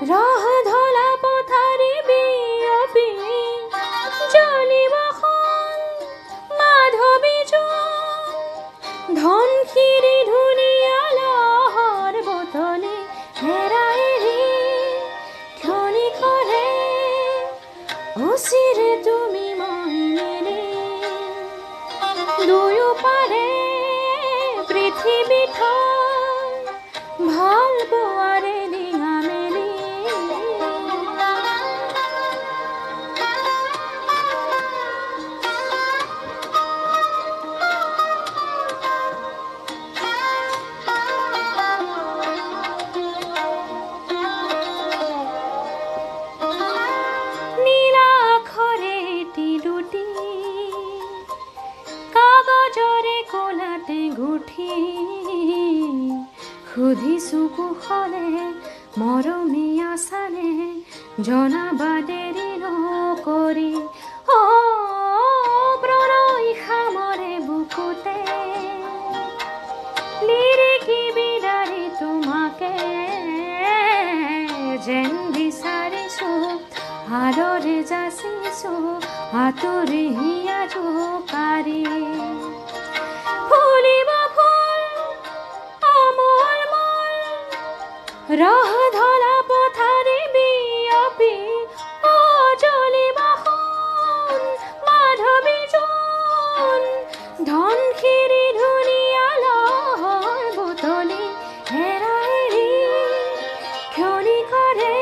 ৰাহ ধলা পথাৰি বিয়পি জ্বলিব মাধৱী জোন ধনশিৰি ধুনীয়া লহৰ বতলি হেৰাই ক্ষণি কৰে উচিৰে তুমি মই মিলি দুয়ো পাৰে পৃথিৱী ভাল পোৱাৰে ডিঙা মেলি নীলা আখৰে এটি দুটি কাগজৰে কোলাতে গুঠি সুধিছো কুশলে মৰমীয়া চালে জনাবা দেৰি নকৰি প্ৰণয় খামৰে বুকুতে লিৰিকি বিদাৰি তোমাকে যেন বিচাৰিছো আদৰে যাচিছো আঁতৰি হিয়া জোকাৰি ফুলিব ফুল অমল মল ৰাহ ধলা পথাৰি বিয়পি জ্বলিব মাধৱী জোন ধনশিৰি ধুনীয়া লহৰ বুটলি হেৰাই ক্ষণি কৰে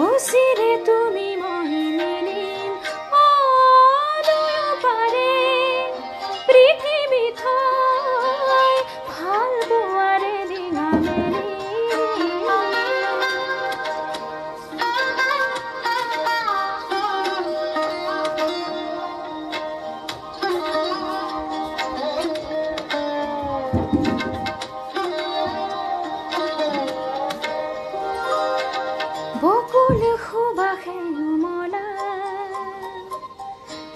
উচিৰে তুমি মই মিলিম দুয়ো পাৰে পৃথিৱী ভাল পোৱাৰে ডিঙা মেলি বকুল সুবাসে উমলা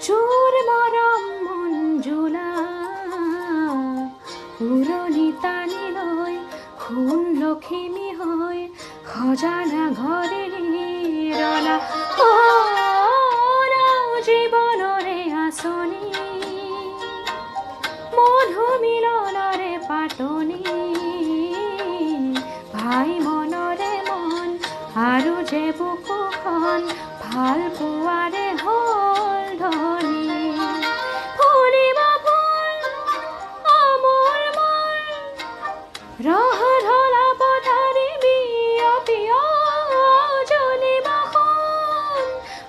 চোৰ মৰম মঞ্জুলা উৰণি টানি লৈ সোণ লখিমী হৈ সজানা ঘৰেৰে ৰলা জীৱনৰে আঁচনি মধু মিলনৰে পাতনি ভাই মনৰে মন আৰু যে বুকুখন ভাল পোৱাৰে হ'ল ধনী ফুলিব ফুল অমল মল ৰাহ ধলা পথাৰি বিয়পি জ্বলিব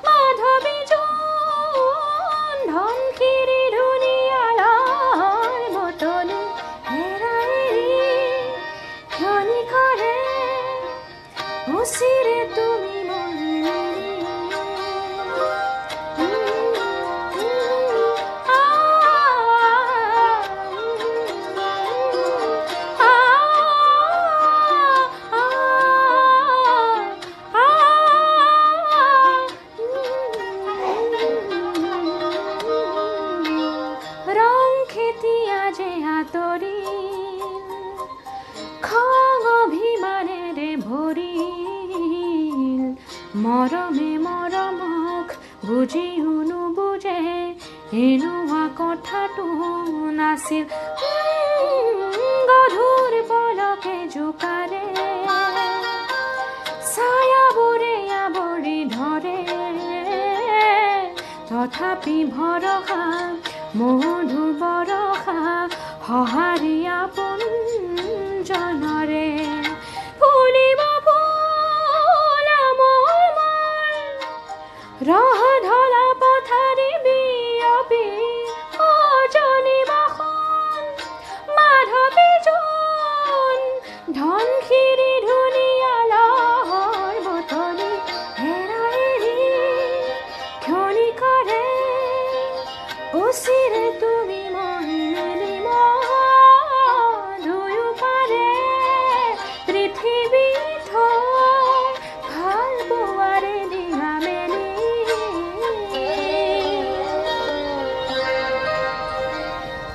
মাধৱী জোন ধনশিৰি ধুনীয়া লহৰ বুটলি হেৰাই ক্ষণি কৰে উচিৰে তুমি মই ৰং খেতিয়া যে আঁতৰি খং অভিমানেৰে ভৰিল মৰমে মৰমক বুজিও নুবুজে এনেকুৱা কথাটো নাছিল গধুৰ পলকে জোকাৰে ছায়াবোৰে আৱৰি ধৰে তথাপি ভৰসা মধু বৰষা সঁহাৰি আপোন জনৰে ফুলিব ফুল অমল মল ৰাহ ধলা পথাৰি বিয়পি জ্বলিব মাধৱী জোন ধনশিৰি ধুনীয়া লহৰ বুটলি হেৰাই ক্ষণি কৰে উচিৰে